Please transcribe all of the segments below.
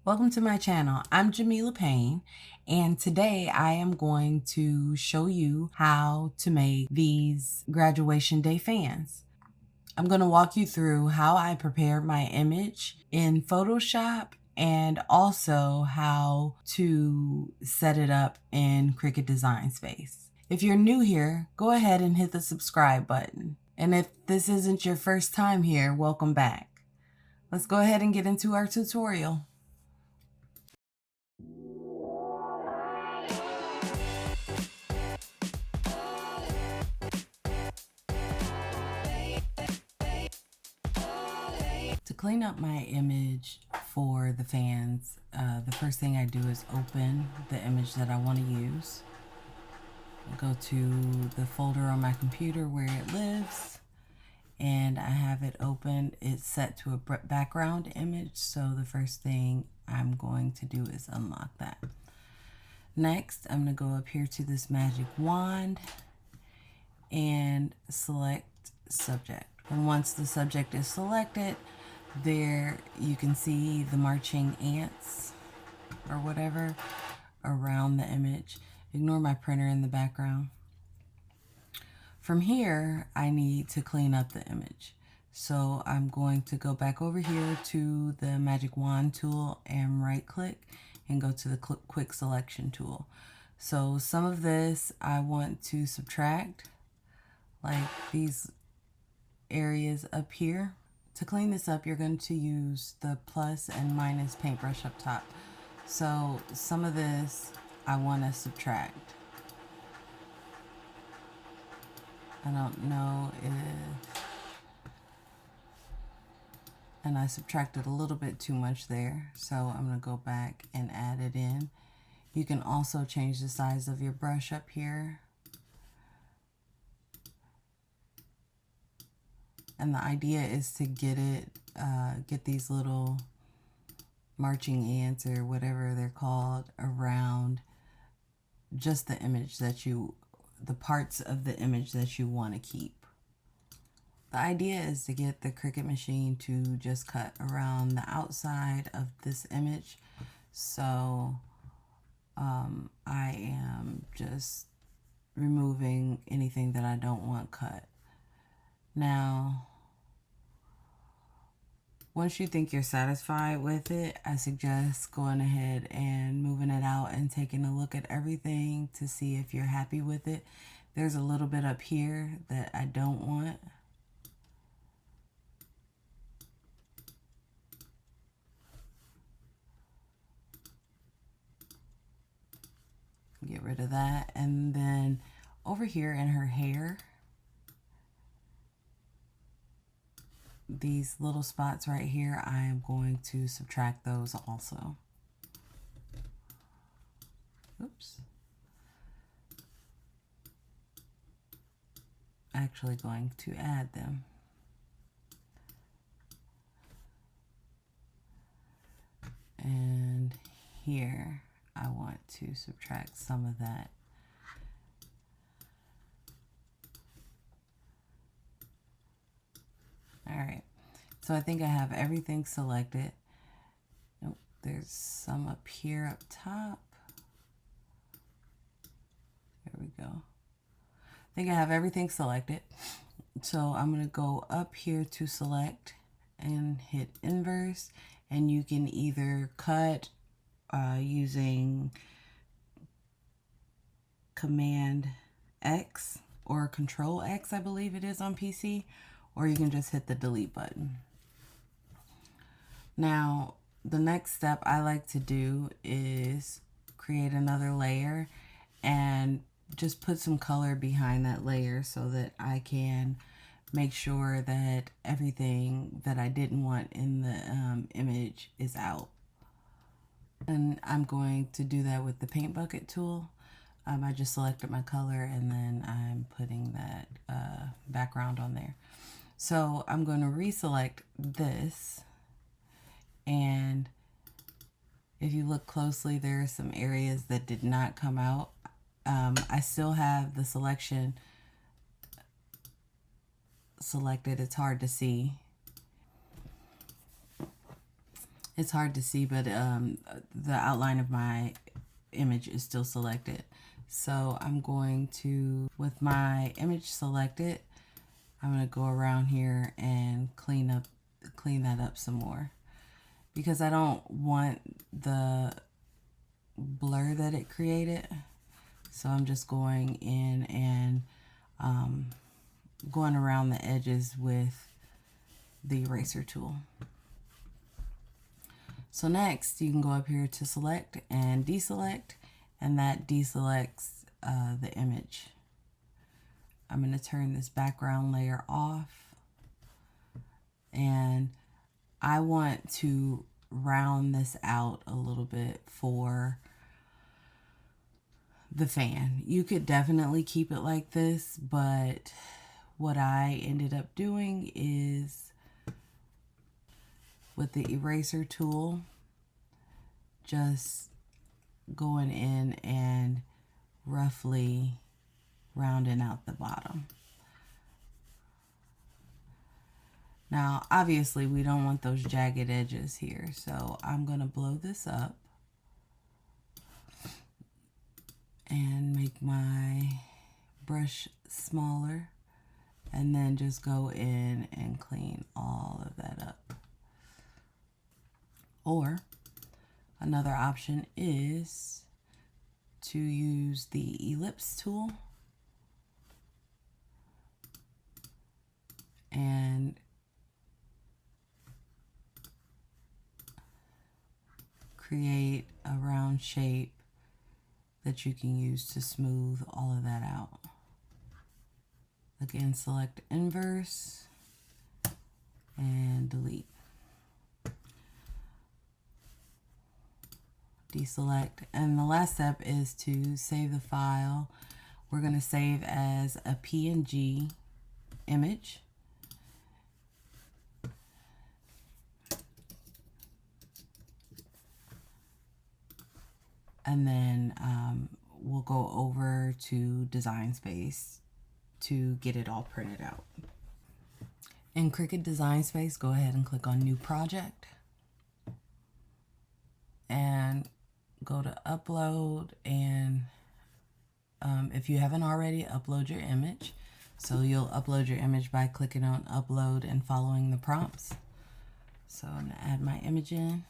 Welcome to my channel. I'm Jamila Payne, and today I am going to show you how to make these graduation day fans. I'm going to walk you through how I prepared my image in Photoshop and also how to set it up in Cricut Design Space. If you're new here, go ahead and hit the subscribe button. And if this isn't your first time here, welcome back. Let's go ahead and get into our tutorial. To clean up my image for the fans, the first thing I do is open the image that I want to use. I'll go to the folder on my computer where it lives, and I have it open. It's set to a background image, so the first thing I'm going to do is unlock that. Next, I'm going to go up here to this magic wand and select subject. And once the subject is selected, there you can see the marching ants or whatever around the image. Ignore my printer in the background. From here, I need to clean up the image. So I'm going to go back over here to the magic wand tool and right click and go to the quick selection tool. So some of this I want to subtract, like these areas up here. To clean this up, you're going to use the plus and minus paintbrush up top. So some of this I want to subtract. I don't know if, and I subtracted a little bit too much there, so I'm going to go back and add it in. You can also change the size of your brush up here. And the idea is to get these little marching ants or whatever they're called around just the image that the parts of the image that you want to keep. The idea is to get the Cricut machine to just cut around the outside of this image. So I am just removing anything that I don't want cut. Now, once you think you're satisfied with it, I suggest going ahead and moving it out and taking a look at everything to see if you're happy with it. There's a little bit up here that I don't want. Get rid of that. And then over here in her hair, these little spots right here, I am going to subtract those also. Oops. Actually going to add them. And here I want to subtract some of that. All right, so I think I have everything selected. Nope, there's some up here up top. There we go. I think I have everything selected. So I'm going to go up here to select and hit inverse, and you can either cut using Command X or Control X, I believe it is on PC, or you can just hit the delete button. Now, the next step I like to do is create another layer and just put some color behind that layer so that I can make sure that everything that I didn't want in the image is out. And I'm going to do that with the paint bucket tool. I just selected my color and then I'm putting that background on there. So I'm going to reselect this, and if you look closely, there are some areas that did not come out. I still have the selection selected. It's hard to see. It's hard to see, but the outline of my image is still selected. So I'm going to, with my image selected, I'm going to go around here and clean that up some more, because I don't want the blur that it created. So I'm just going in and going around the edges with the eraser tool. So next you can go up here to select and deselect, and that deselects the image. I'm going to turn this background layer off, and I want to round this out a little bit for the fan. You could definitely keep it like this, but what I ended up doing is, with the eraser tool, just going in and roughly rounding out the bottom. Now, obviously, we don't want those jagged edges here, so I'm going to blow this up and make my brush smaller, and then just go in and clean all of that up. Or another option is to use the ellipse tool and create a round shape that you can use to smooth all of that out. Again, select inverse and delete. Deselect, and the last step is to save the file. We're going to save as a PNG image. And then we'll go over to Design Space to get it all printed out. In Cricut Design Space, go ahead and click on New Project and go to Upload, and if you haven't already, upload your image. So you'll upload your image by clicking on Upload and following the prompts. So I'm going to add my image in.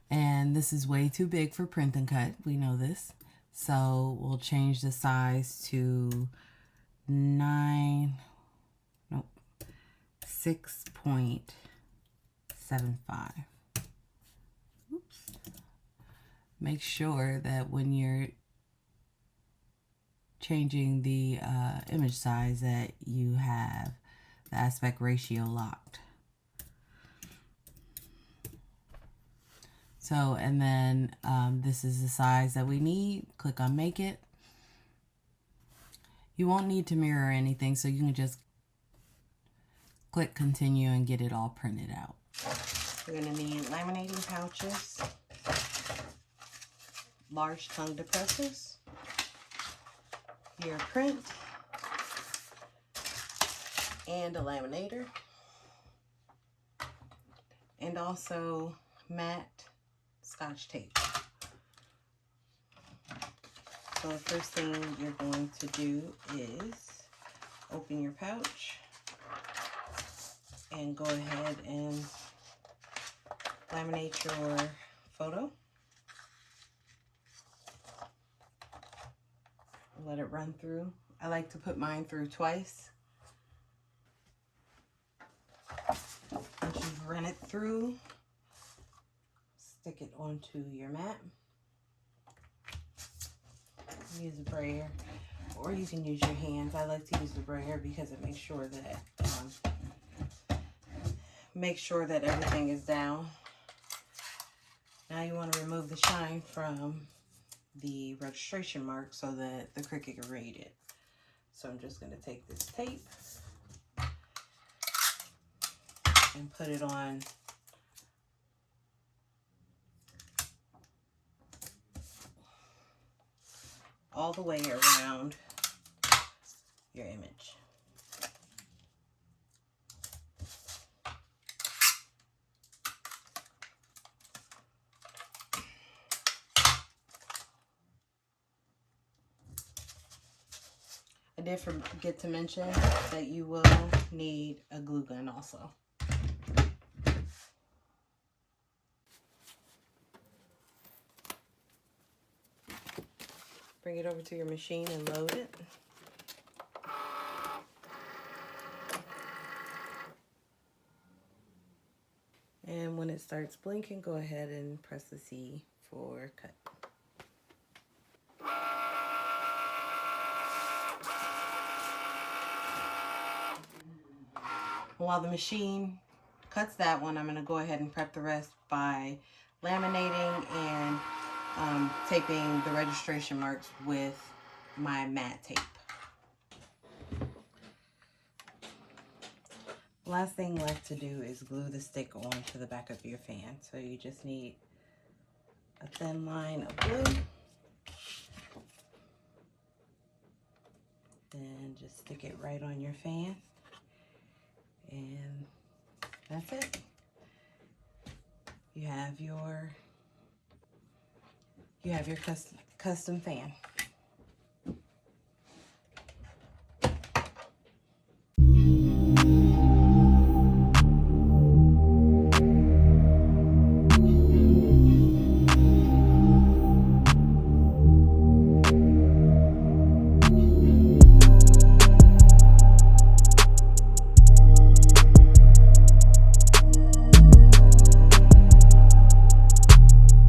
And this is way too big for print and cut. We know this. So we'll change the size to 6.75. Oops. Make sure that when you're changing the image size that you have the aspect ratio locked. So, and then this is the size that we need. Click on Make It. You won't need to mirror anything, so you can just click Continue and get it all printed out. You're going to need laminating pouches, large tongue depressors, your print, and a laminator, and also matte Scotch tape. So the first thing you're going to do is open your pouch and go ahead and laminate your photo. Let it run through. I like to put mine through twice. Once you've run it through, stick it onto your mat. Use a brayer, or you can use your hands. I like to use the brayer because it makes sure that everything is down. Now you want to remove the shine from the registration mark so that the Cricut can read it. So I'm just going to take this tape and put it on all the way around your image. did forget to mention that you will need a glue gun also. Bring it over to your machine and load it. And when it starts blinking, go ahead and press the C for cut. While the machine cuts that one, I'm going to go ahead and prep the rest by laminating and taping the registration marks with my matte tape. Last thing left to do is glue the stick onto the back of your fan. So you just need a thin line of glue. Then just stick it right on your fan. And that's it. You have your custom fan.